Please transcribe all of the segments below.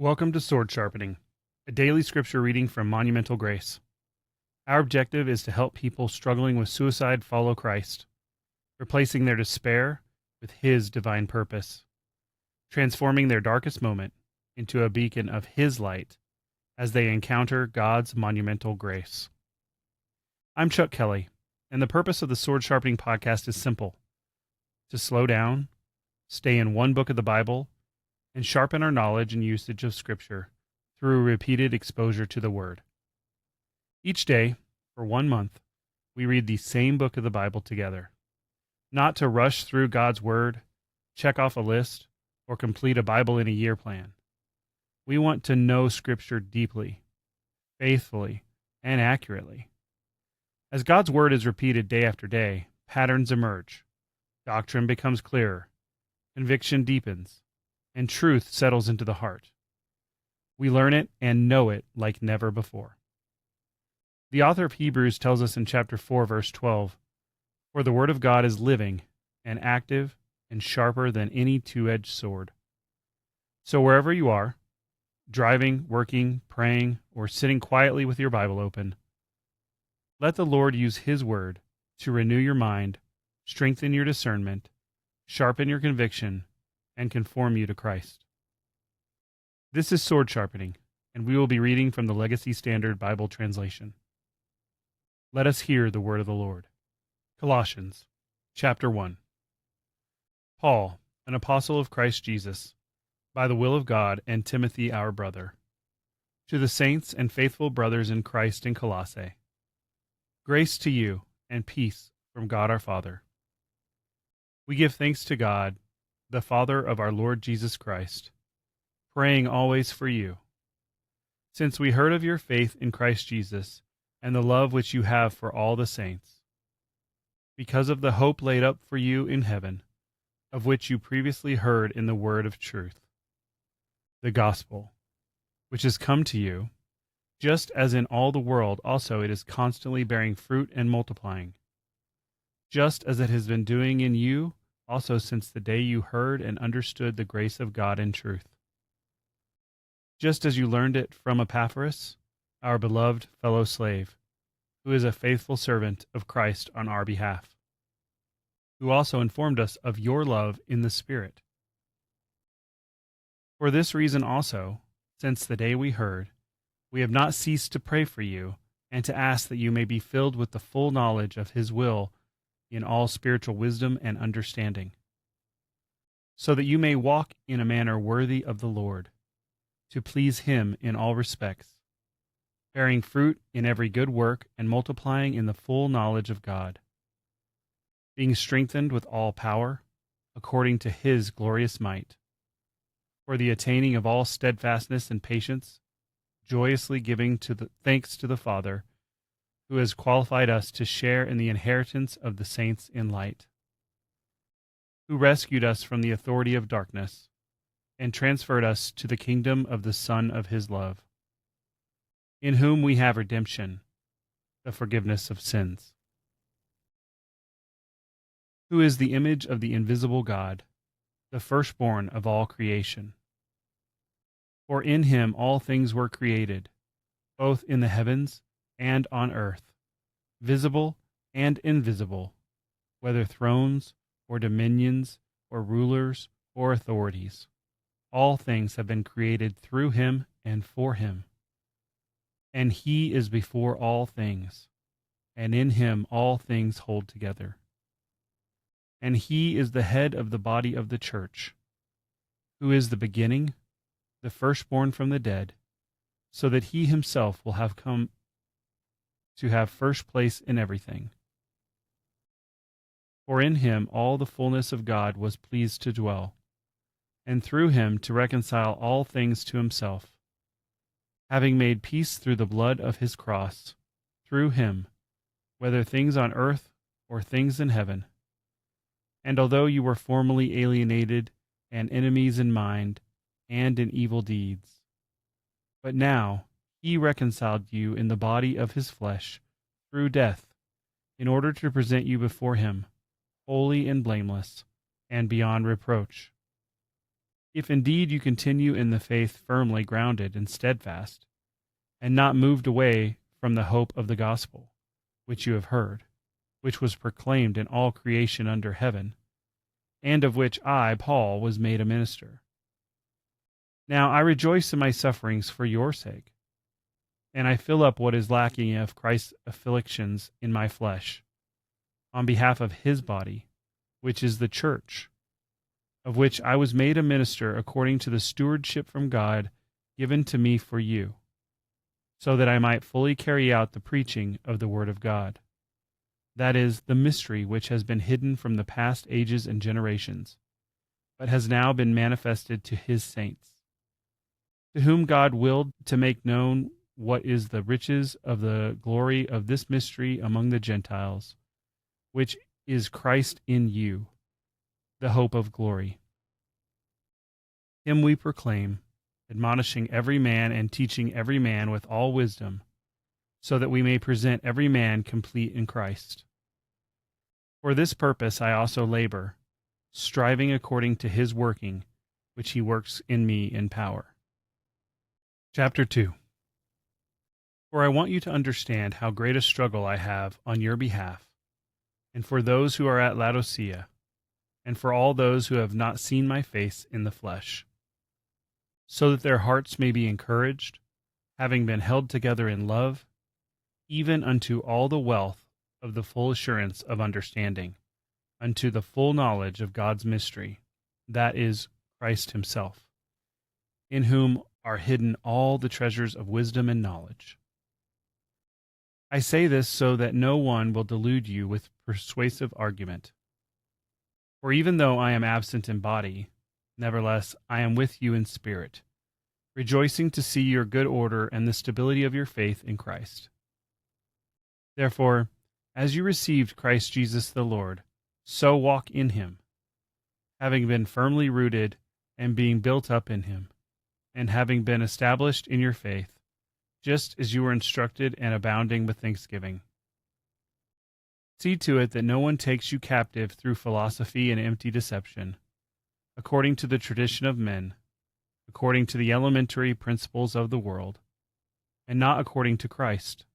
Welcome to Sword Sharpening, a daily scripture reading from Monumental Grace. Our objective is to help people struggling with suicide follow Christ, replacing their despair with His divine purpose, transforming their darkest moment into a beacon of His light as they encounter God's monumental grace. I'm Chuck Kelly, and the purpose of the Sword Sharpening podcast is simple: to slow down, stay in one book of the Bible, and sharpen our knowledge and usage of Scripture through repeated exposure to the Word. Each day, for 1 month, we read the same book of the Bible together, not to rush through God's Word, check off a list, or complete a Bible in a year plan. We want to know Scripture deeply, faithfully, and accurately. As God's Word is repeated day after day, patterns emerge, doctrine becomes clearer, conviction deepens, and truth settles into the heart. We learn it and know it like never before. The author of Hebrews tells us in chapter 4, verse 12, "For the word of God is living and active and sharper than any two-edged sword." So wherever you are, driving, working, praying, or sitting quietly with your Bible open, let the Lord use His word to renew your mind, strengthen your discernment, sharpen your conviction, and conform you to Christ. This is Sword Sharpening, and we will be reading from the Legacy Standard Bible Translation. Let us hear the word of the Lord. Colossians, chapter 1. Paul, an apostle of Christ Jesus, by the will of God, and Timothy our brother, to the saints and faithful brothers in Christ in Colossae, grace to you and peace from God our Father. We give thanks to God, the Father of our Lord Jesus Christ, praying always for you, since we heard of your faith in Christ Jesus and the love which you have for all the saints, because of the hope laid up for you in heaven, of which you previously heard in the word of truth, the gospel, which has come to you, just as in all the world also it is constantly bearing fruit and multiplying, just as it has been doing in you also since the day you heard and understood the grace of God in truth. Just as you learned it from Epaphras, our beloved fellow slave, who is a faithful servant of Christ on our behalf, who also informed us of your love in the Spirit. For this reason also, since the day we heard, we have not ceased to pray for you and to ask that you may be filled with the full knowledge of His will in all spiritual wisdom and understanding, so that you may walk in a manner worthy of the Lord, to please Him in all respects, bearing fruit in every good work and multiplying in the full knowledge of God, being strengthened with all power, according to His glorious might, for the attaining of all steadfastness and patience, joyously giving thanks to the Father, who has qualified us to share in the inheritance of the saints in light, who rescued us from the authority of darkness and transferred us to the kingdom of the Son of His love, in whom we have redemption, the forgiveness of sins, who is the image of the invisible God, the firstborn of all creation. For in Him all things were created, both in the heavens and on earth, visible and invisible, whether thrones or dominions or rulers or authorities. All things have been created through Him and for Him. And He is before all things, and in Him all things hold together. And He is the head of the body of the church, who is the beginning, the firstborn from the dead, so that He Himself will have come to have first place in everything. For in Him all the fullness of God was pleased to dwell, and through Him to reconcile all things to Himself, having made peace through the blood of His cross, through Him, whether things on earth or things in heaven. And although you were formerly alienated and enemies in mind and in evil deeds, but now He reconciled you in the body of His flesh through death, in order to present you before Him, holy and blameless, and beyond reproach, If indeed you continue in the faith firmly grounded and steadfast, and not moved away from the hope of the gospel, which you have heard, which was proclaimed in all creation under heaven, and of which I, Paul, was made a minister. Now I rejoice in my sufferings for your sake, and I fill up what is lacking of Christ's afflictions in my flesh, on behalf of his body, which is the church, of which I was made a minister according to the stewardship from God given to me for you, so that I might fully carry out the preaching of the word of God. That is, the mystery which has been hidden from the past ages and generations, but has now been manifested to his saints, to whom God willed to make known what is the riches of the glory of this mystery among the Gentiles, which is Christ in you, the hope of glory. Him we proclaim, admonishing every man and teaching every man with all wisdom, so that we may present every man complete in Christ. For this purpose I also labor, striving according to his working, which he works in me in power. Chapter 2. For I want you to understand how great a struggle I have on your behalf, and for those who are at Laodicea, and for all those who have not seen my face in the flesh, so that their hearts may be encouraged, having been held together in love, even unto all the wealth of the full assurance of understanding, unto the full knowledge of God's mystery, that is, Christ himself, in whom are hidden all the treasures of wisdom and knowledge. I say this so that no one will delude you with persuasive argument. For even though I am absent in body, nevertheless I am with you in spirit, rejoicing to see your good order and the stability of your faith in Christ. Therefore, as you received Christ Jesus the Lord, so walk in him, having been firmly rooted and being built up in him, and having been established in your faith, just as you were instructed, and abounding with thanksgiving. See to it that no one takes you captive through philosophy and empty deception, according to the tradition of men, according to the elementary principles of the world, and not according to Christ.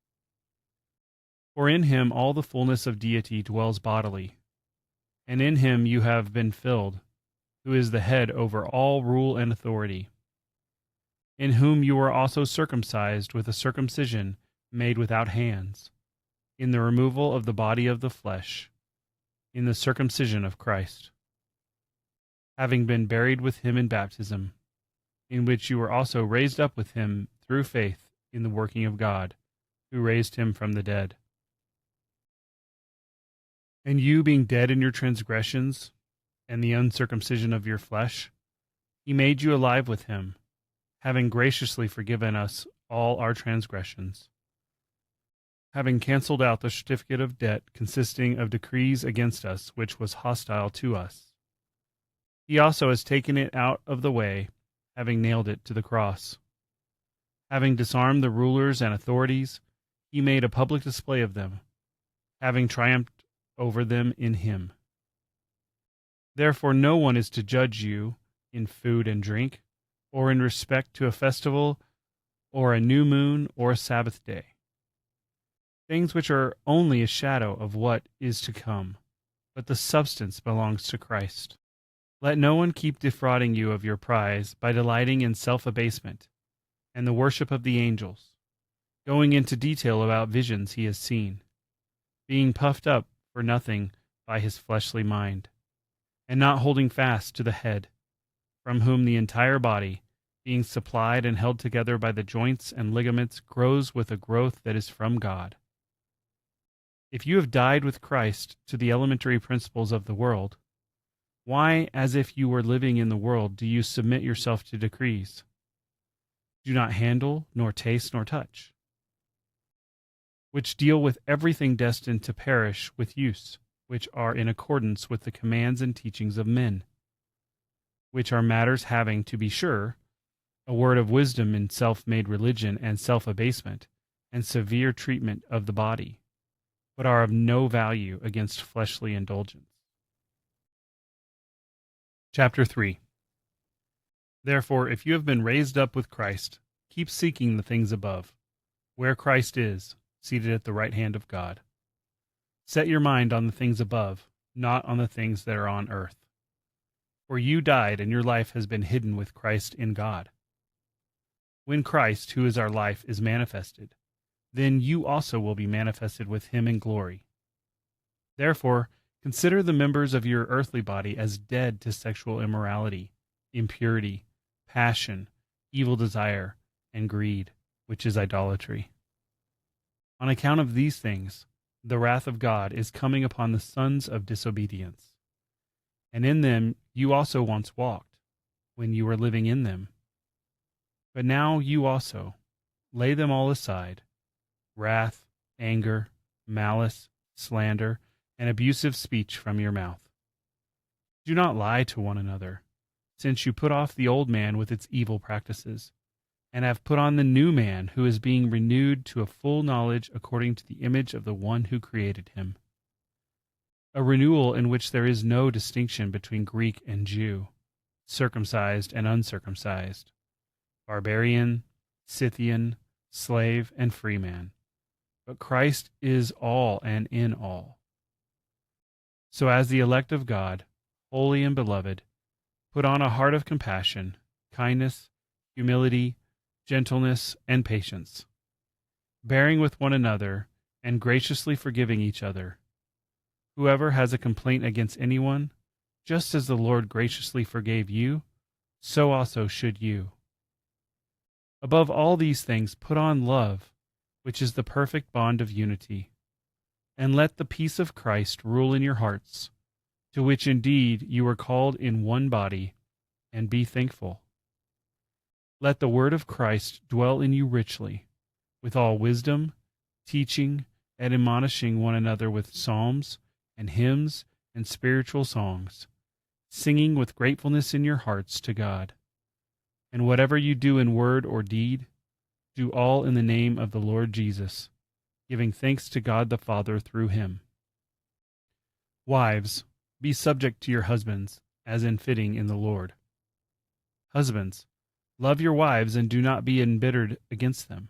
For in him all the fullness of deity dwells bodily, and in him you have been filled, who is the head over all rule and authority, in whom you are also circumcised with a circumcision made without hands, in the removal of the body of the flesh, in the circumcision of Christ, having been buried with him in baptism, in which you were also raised up with him through faith in the working of God, who raised him from the dead. And you, being dead in your transgressions and the uncircumcision of your flesh, he made you alive with him, having graciously forgiven us all our transgressions, having cancelled out the certificate of debt consisting of decrees against us, which was hostile to us. He also has taken it out of the way, having nailed it to the cross. Having disarmed the rulers and authorities, he made a public display of them, having triumphed over them in him. Therefore no one is to judge you in food and drink, or in respect to a festival, or a new moon, or a Sabbath day, things which are only a shadow of what is to come, but the substance belongs to Christ. Let no one keep defrauding you of your prize by delighting in self-abasement and the worship of the angels, going into detail about visions he has seen, being puffed up for nothing by his fleshly mind, and not holding fast to the head, from whom the entire body, being supplied and held together by the joints and ligaments, grows with a growth that is from God. If you have died with Christ to the elementary principles of the world, why, as if you were living in the world, do you submit yourself to decrees? Do not handle, nor taste, nor touch, which deal with everything destined to perish with use, which are in accordance with the commands and teachings of men, which are matters having, to be sure, a word of wisdom in self-made religion and self-abasement, and severe treatment of the body, but are of no value against fleshly indulgence. Chapter 3. Therefore, if you have been raised up with Christ, keep seeking the things above, where Christ is, seated at the right hand of God. Set your mind on the things above, not on the things that are on earth. For you died, and your life has been hidden with Christ in God. When Christ, who is our life, is manifested, then you also will be manifested with him in glory. Therefore, consider the members of your earthly body as dead to sexual immorality, impurity, passion, evil desire, and greed, which is idolatry. On account of these things, the wrath of God is coming upon the sons of disobedience. And in them you also once walked, when you were living in them. But now you also lay them all aside: wrath, anger, malice, slander, and abusive speech from your mouth. Do not lie to one another, since you put off the old man with its evil practices, and have put on the new man, who is being renewed to a full knowledge according to the image of the one who created him. A renewal in which there is no distinction between Greek and Jew, circumcised and uncircumcised, barbarian, Scythian, slave, and free man. But Christ is all and in all. So as the elect of God, holy and beloved, put on a heart of compassion, kindness, humility, gentleness, and patience, bearing with one another and graciously forgiving each other. Whoever has a complaint against anyone, just as the Lord graciously forgave you, so also should you. Above all these things put on love, which is the perfect bond of unity. And let the peace of Christ rule in your hearts, to which indeed you were called in one body, and be thankful. Let the word of Christ dwell in you richly, with all wisdom, teaching and admonishing one another with psalms and hymns and spiritual songs, singing with gratefulness in your hearts to God. And whatever you do in word or deed, do all in the name of the Lord Jesus, giving thanks to God the Father through him. Wives, be subject to your husbands, as in fitting in the Lord. Husbands, love your wives and do not be embittered against them.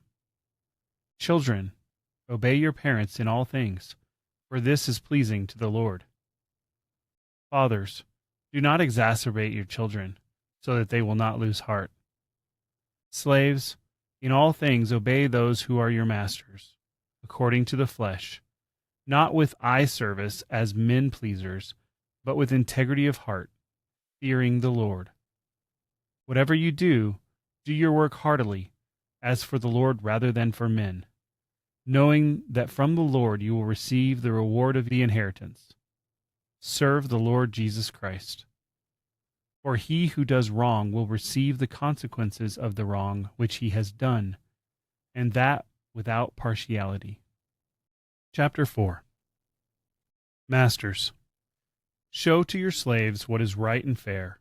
Children, obey your parents in all things, for this is pleasing to the Lord. Fathers, do not exacerbate your children, so that they will not lose heart. Slaves, in all things obey those who are your masters, according to the flesh, not with eye service as men pleasers, but with integrity of heart, fearing the Lord. Whatever you do, do your work heartily, as for the Lord rather than for men, knowing that from the Lord you will receive the reward of the inheritance. Serve the Lord Jesus Christ. For he who does wrong will receive the consequences of the wrong which he has done, and that without partiality. Chapter 4. Masters, show to your slaves what is right and fair,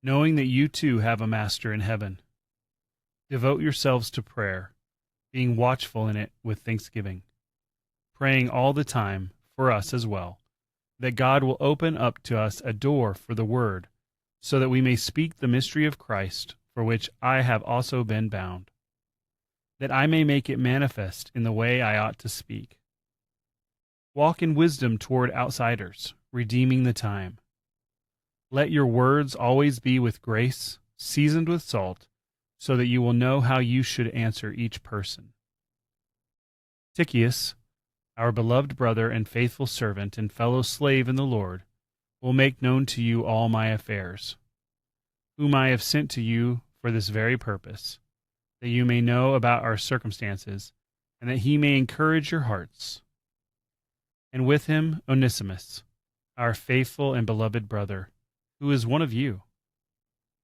knowing that you too have a master in heaven. Devote yourselves to prayer, being watchful in it with thanksgiving, praying all the time for us as well, that God will open up to us a door for the word, so that we may speak the mystery of Christ, for which I have also been bound, that I may make it manifest in the way I ought to speak. Walk in wisdom toward outsiders, redeeming the time. Let your words always be with grace, seasoned with salt, so that you will know how you should answer each person. Tychicus, our beloved brother and faithful servant and fellow slave in the Lord, will make known to you all my affairs, whom I have sent to you for this very purpose, that you may know about our circumstances, and that he may encourage your hearts. And with him Onesimus, our faithful and beloved brother, who is one of you.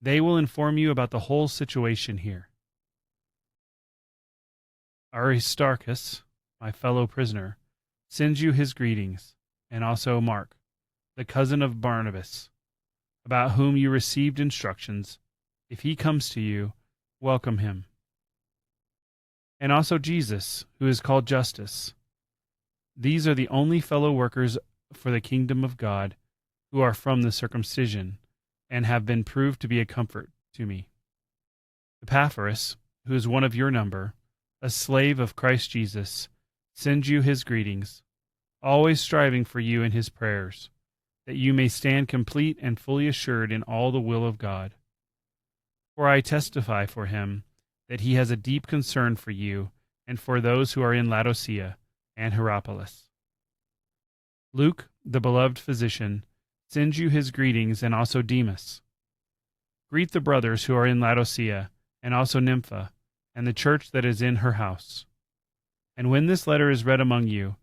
They will inform you about the whole situation here. Aristarchus, my fellow prisoner, sends you his greetings, and also Mark, the cousin of Barnabas, about whom you received instructions. If he comes to you, welcome him. And also Jesus, who is called Justus. These are the only fellow workers for the kingdom of God who are from the circumcision, and have been proved to be a comfort to me. Epaphras, who is one of your number, a slave of Christ Jesus, sends you his greetings, always striving for you in his prayers, that you may stand complete and fully assured in all the will of God. For I testify for him that he has a deep concern for you and for those who are in Laodicea and Hierapolis. Luke, the beloved physician, sends you his greetings, and also Demas. Greet the brothers who are in Laodicea, and also Nympha, and the church that is in her house. And when this letter is read among you,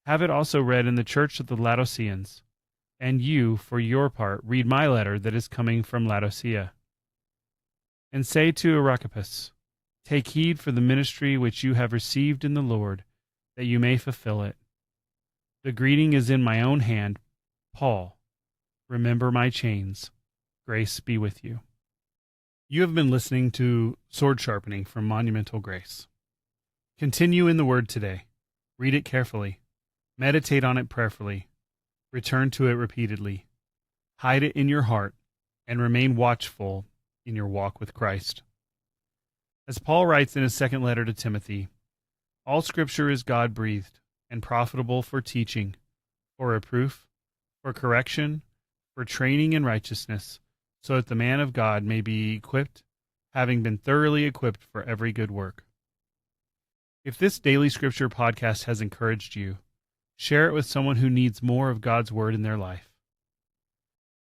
have it also read in the church of the Laodiceans. And you, for your part, read my letter that is coming from Laodicea. And say to Archippus, take heed for the ministry which you have received in the Lord, that you may fulfill it. The greeting is in my own hand, Paul. Remember my chains. Grace be with you. You have been listening to Sword Sharpening from Monumental Grace. Continue in the Word today. Read it carefully. Meditate on it prayerfully. Return to it repeatedly. Hide it in your heart, and remain watchful in your walk with Christ. As Paul writes in his second letter to Timothy, all Scripture is God-breathed and profitable for teaching, for reproof, for correction, for training in righteousness, so that the man of God may be equipped, having been thoroughly equipped for every good work. If this daily Scripture podcast has encouraged you, share it with someone who needs more of God's Word in their life.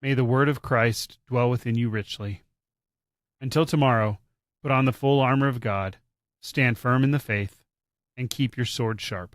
May the Word of Christ dwell within you richly. Until tomorrow, put on the full armor of God, stand firm in the faith, and keep your sword sharp.